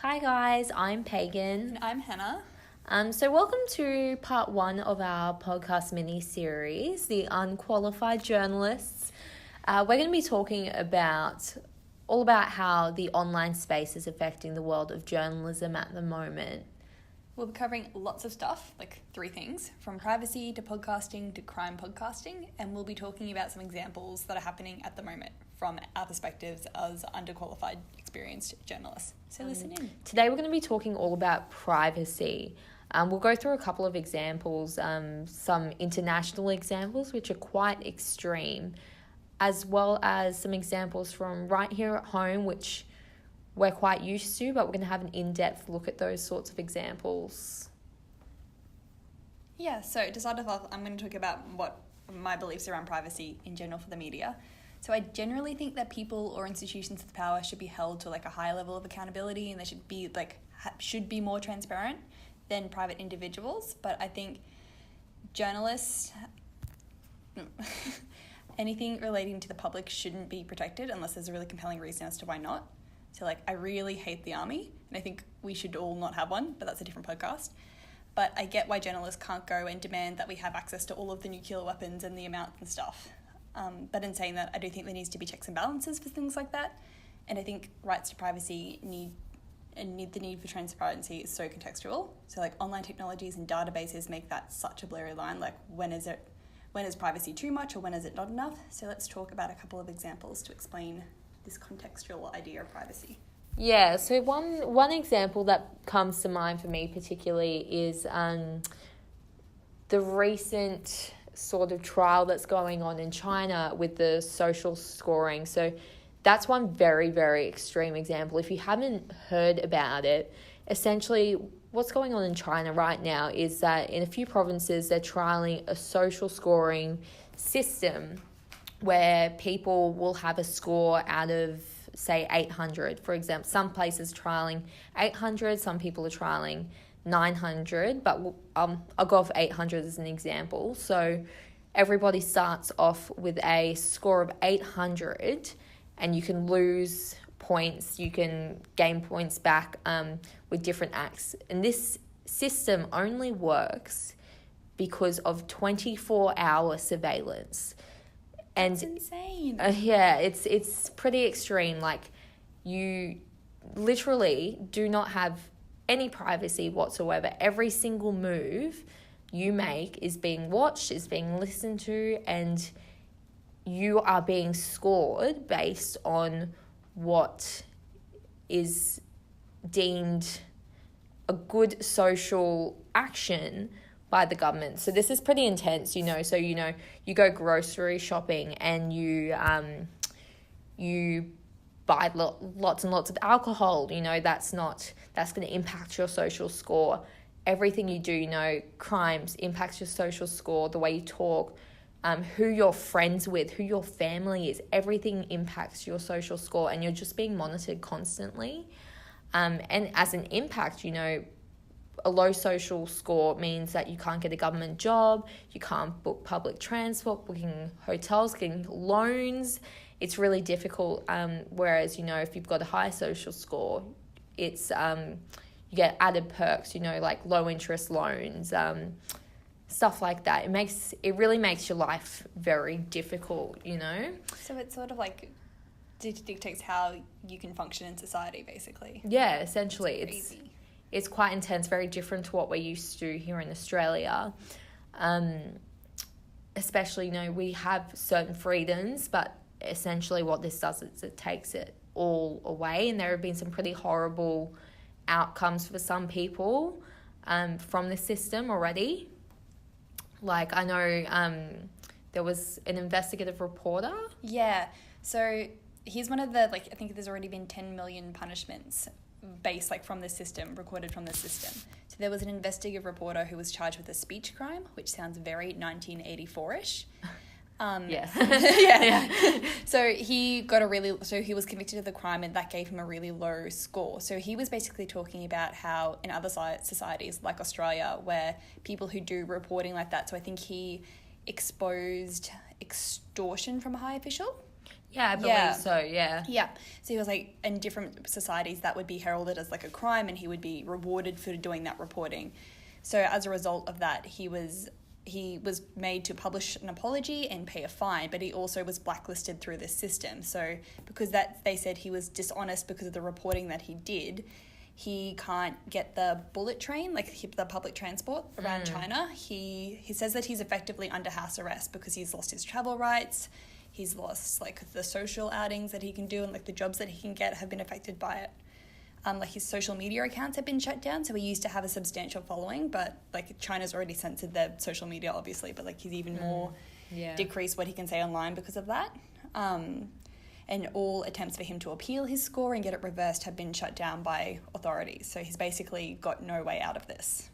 Hi guys, I'm Pagan. And I'm Hannah. So welcome to part 1 of our podcast mini-series, The Unqualified Journalists. We're going to be talking all about how the online space is affecting the world of journalism at the moment. We'll be covering lots of stuff, like 3 things, from privacy to podcasting to crime podcasting, and we'll be talking about some examples that are happening at the moment from our perspectives as underqualified, experienced journalists. So listen in. Today we're going to be talking all about privacy. We'll go through a couple of examples, some international examples which are quite extreme, as well as some examples from right here at home which we're quite used to, but we're going to have an in-depth look at those sorts of examples. Yeah, so to start off, I'm going to talk about what my beliefs around privacy in general for the media. So I generally think that people or institutions of power should be held to like a higher level of accountability, and they should be more transparent than private individuals. But I think journalists, anything relating to the public shouldn't be protected unless there's a really compelling reason as to why not. So I really hate the army, and I think we should all not have one, but that's a different podcast. But I get why journalists can't go and demand that we have access to all of the nuclear weapons and the amounts and stuff. But in saying that, I do think there needs to be checks and balances for things like that. And I think rights to privacy the need for transparency is so contextual. So online technologies and databases make that such a blurry line. When is privacy too much or when is it not enough? So let's talk about a couple of examples to explain this contextual idea of privacy. Yeah, so one example that comes to mind for me particularly is the recent sort of trial that's going on in China with the social scoring. So that's one very, very extreme example. If you haven't heard about it, essentially what's going on in China right now is that in a few provinces they're trialing a social scoring system where people will have a score out of, say, 800, for example. Some places trialing 800, some people are trialing 900, but I'll go off 800 as an example. So everybody starts off with a score of 800, and you can lose points, you can gain points back with different acts. And this system only works because of 24-hour surveillance. And that's insane. Yeah, it's pretty extreme. You literally do not have any privacy whatsoever. Every single move you make is being watched, is being listened to, and you are being scored based on what is deemed a good social action by the government. So this is pretty intense, So, you go grocery shopping and you buy lots and lots of alcohol. That's going to impact your social score. Everything you do, crimes impacts your social score. The way you talk, who you're friends with, who your family is, everything impacts your social score, and you're just being monitored constantly. And as an impact, a low social score means that you can't get a government job, you can't book public transport, booking hotels, getting loans. It's really difficult. Whereas, if you've got a high social score, it's you get added perks, like low interest loans, stuff like that. It really makes your life very difficult, So it's sort of dictates how you can function in society, basically. Yeah, essentially. It's crazy. It's quite intense, very different to what we're used to here in Australia. Especially, we have certain freedoms, but essentially what this does is it takes it all away. And there have been some pretty horrible outcomes for some people from the system already. I know there was an investigative reporter. Yeah, so he's one of the, I think there's already been 10 million punishments based from the system, recorded from the system. So there was an investigative reporter who was charged with a speech crime, which sounds very 1984-ish. Yes. Yeah. So he was convicted of the crime, and that gave him a really low score. So he was basically talking about how in other societies like Australia, where people who do reporting like that, so I think he exposed extortion from a high official. Yeah, I believe so, yeah. Yeah. So he was like, in different societies, that would be heralded as like a crime, and he would be rewarded for doing that reporting. So as a result of that, he was made to publish an apology and pay a fine, but he also was blacklisted through this system. So because they said he was dishonest because of the reporting that he did, he can't get the bullet train, like the public transport around China. He says that he's effectively under house arrest because he's lost his travel rights. He's lost like the social outings that he can do, and like the jobs that he can get have been affected by it. Like his social media accounts have been shut down, so he used to have a substantial following, but like China's already censored their social media, obviously, but like he's even more decreased what he can say online because of that. And all attempts for him to appeal his score and get it reversed have been shut down by authorities. So he's basically got no way out of this.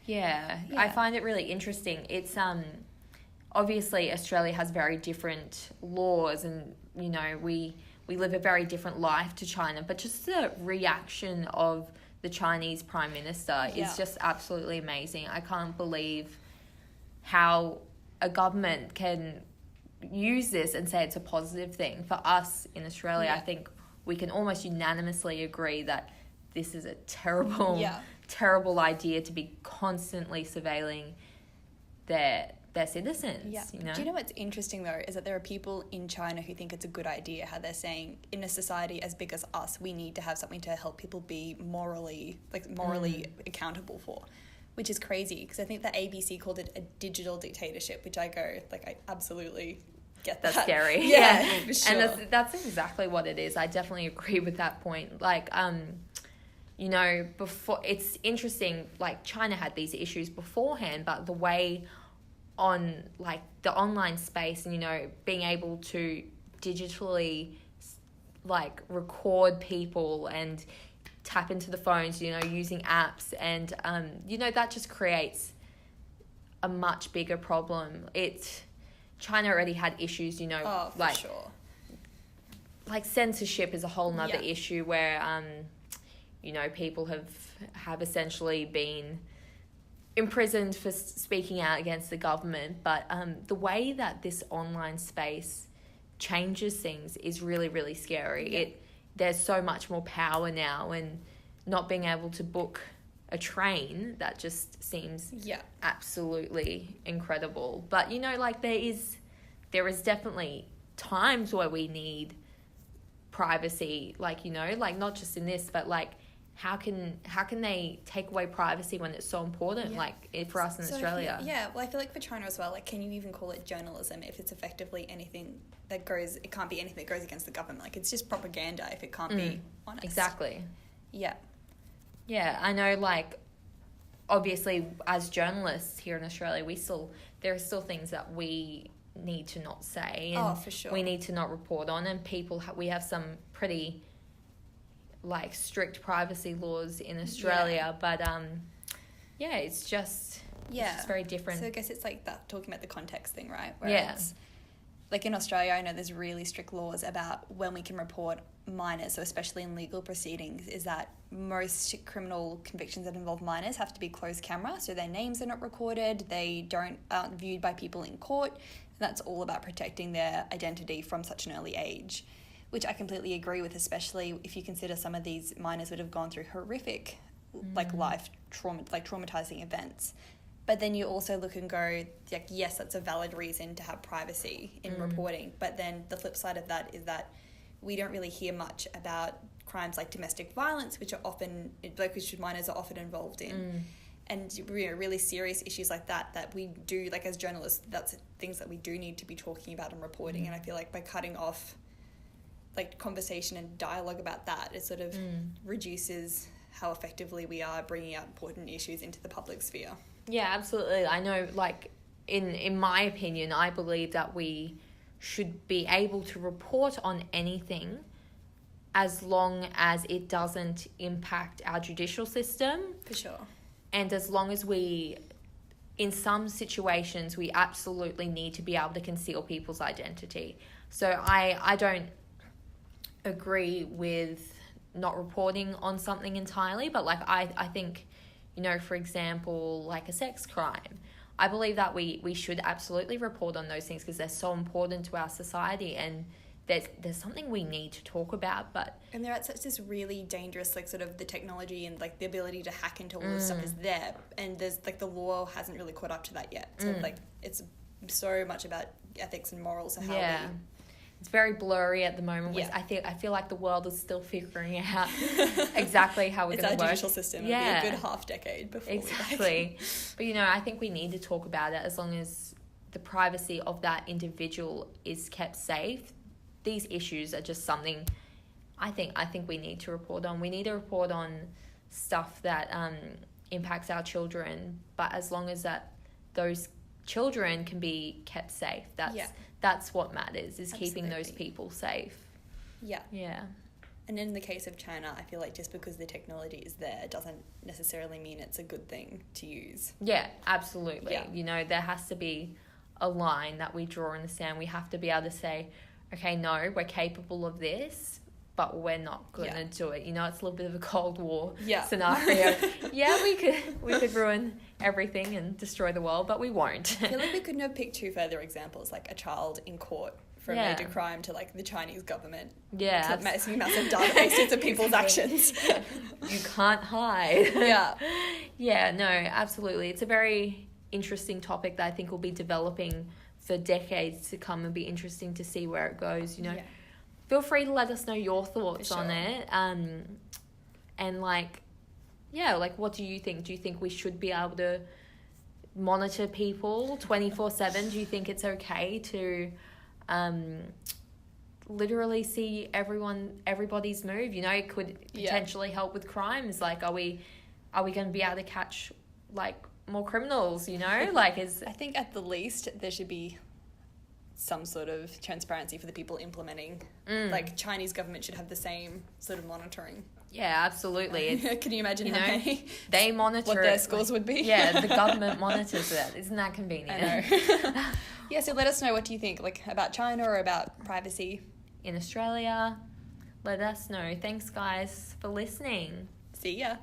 Yeah. I find it really interesting. It's obviously Australia has very different laws, and you know we live a very different life to China, but just the reaction of the Chinese Prime Minister is just absolutely amazing. I can't believe how a government can use this and say it's a positive thing. For us in Australia, I think we can almost unanimously agree that this is a terrible, terrible idea to be constantly surveilling their citizens. Yeah. You know? Do you know what's interesting though is that there are people in China who think it's a good idea, how they're saying in a society as big as us, we need to have something to help people be morally accountable for, which is crazy because I think the ABC called it a digital dictatorship, which I go like I absolutely get that. That's scary. Yeah, for sure. And that's exactly what it is. I definitely agree with that point. Like you know, before, it's interesting, like China had these issues beforehand, but the way on like the online space and, you know, being able to digitally like record people and tap into the phones, you know, using apps, and you know, that just creates a much bigger problem. China already had issues, you know, like censorship is a whole nother issue where you know, people have essentially been imprisoned for speaking out against the government, but the way that this online space changes things is really, really scary. There's so much more power now, and not being able to book a train, that just seems absolutely incredible. But you know, like there is definitely times where we need privacy, like, you know, like not just in this, but like how can they take away privacy when it's so important, like for us in Australia? Well, I feel like for China as well, like can you even call it journalism if it's effectively anything that goes, it can't be anything that goes against the government, like it's just propaganda if it can't be honest. Exactly. Yeah, I know, like obviously as journalists here in Australia, there are still things that we need to not say, and for sure, we need to not report on, and we have some pretty like strict privacy laws in Australia, but it's just very different. So I guess it's like that, talking about the context thing, right? Where it's like in Australia, I know there's really strict laws about when we can report minors, so especially in legal proceedings, is that most criminal convictions that involve minors have to be closed camera, so their names are not recorded, they aren't viewed by people in court, and that's all about protecting their identity from such an early age, which I completely agree with, especially if you consider some of these minors would have gone through horrific traumatizing events. But then you also look and go, like, yes, that's a valid reason to have privacy in reporting. But then the flip side of that is that we don't really hear much about crimes like domestic violence, which minors are often involved in. And really serious issues like that we do, like as journalists, that's things that we do need to be talking about and reporting. And I feel like by cutting off like conversation and dialogue about that, it sort of reduces how effectively we are bringing out important issues into the public sphere. Yeah, absolutely. I know, like, in my opinion, I believe that we should be able to report on anything as long as it doesn't impact our judicial system. For sure. And as long as in some situations, we absolutely need to be able to conceal people's identity. So I don't agree with not reporting on something entirely, but like I think, you know, for example, like a sex crime, I believe that we should absolutely report on those things because they're so important to our society, and there's something we need to talk about, but and they're at such this really dangerous, like, sort of the technology and, like, the ability to hack into all this stuff is there, and there's, like, the law hasn't really caught up to that yet. So, like, it's so much about ethics and morals and how it's very blurry at the moment. Yeah. I feel like the world is still figuring out exactly how we're going to work. It's our judicial system. Yeah. It'll be a good half decade before exactly. But, you know, I think we need to talk about it as long as the privacy of that individual is kept safe. These issues are just something I think we need to report on. We need to report on stuff that impacts our children, but as long as that those children can be kept safe, that's what matters, is keeping those people safe. Yeah. Yeah. And in the case of China, I feel like just because the technology is there, it doesn't necessarily mean it's a good thing to use. Yeah, absolutely. Yeah. You know, there has to be a line that we draw in the sand. We have to be able to say, okay, no, we're capable of this, but we're not going to do it. You know, it's a little bit of a Cold War scenario. Yeah, we could ruin everything and destroy the world, but we won't. I feel like we couldn't have picked two further examples, like a child in court for a major crime to, like, the Chinese government. Yeah. Massive databases of people's actions. You can't hide. Yeah. Yeah, no, absolutely. It's a very interesting topic that I think will be developing for decades to come, and be interesting to see where it goes, you know. Feel free to let us know your thoughts on it. And like what do you think? Do you think we should be able to monitor people 24/7? Do you think it's okay to literally see everybody's move? You know, it could potentially help with crimes. Like, are we going to be able to catch, like, more criminals, you know? Like, I think at the least there should be some sort of transparency for the people implementing. Like, Chinese government should have the same sort of monitoring. Yeah, absolutely. Can you imagine how many they monitor what their scores would be? Yeah, the government monitors it. Isn't that convenient? I know. Yeah, so let us know, what do you think, like, about China or about privacy in Australia? Let us know. Thanks, guys, for listening. See ya.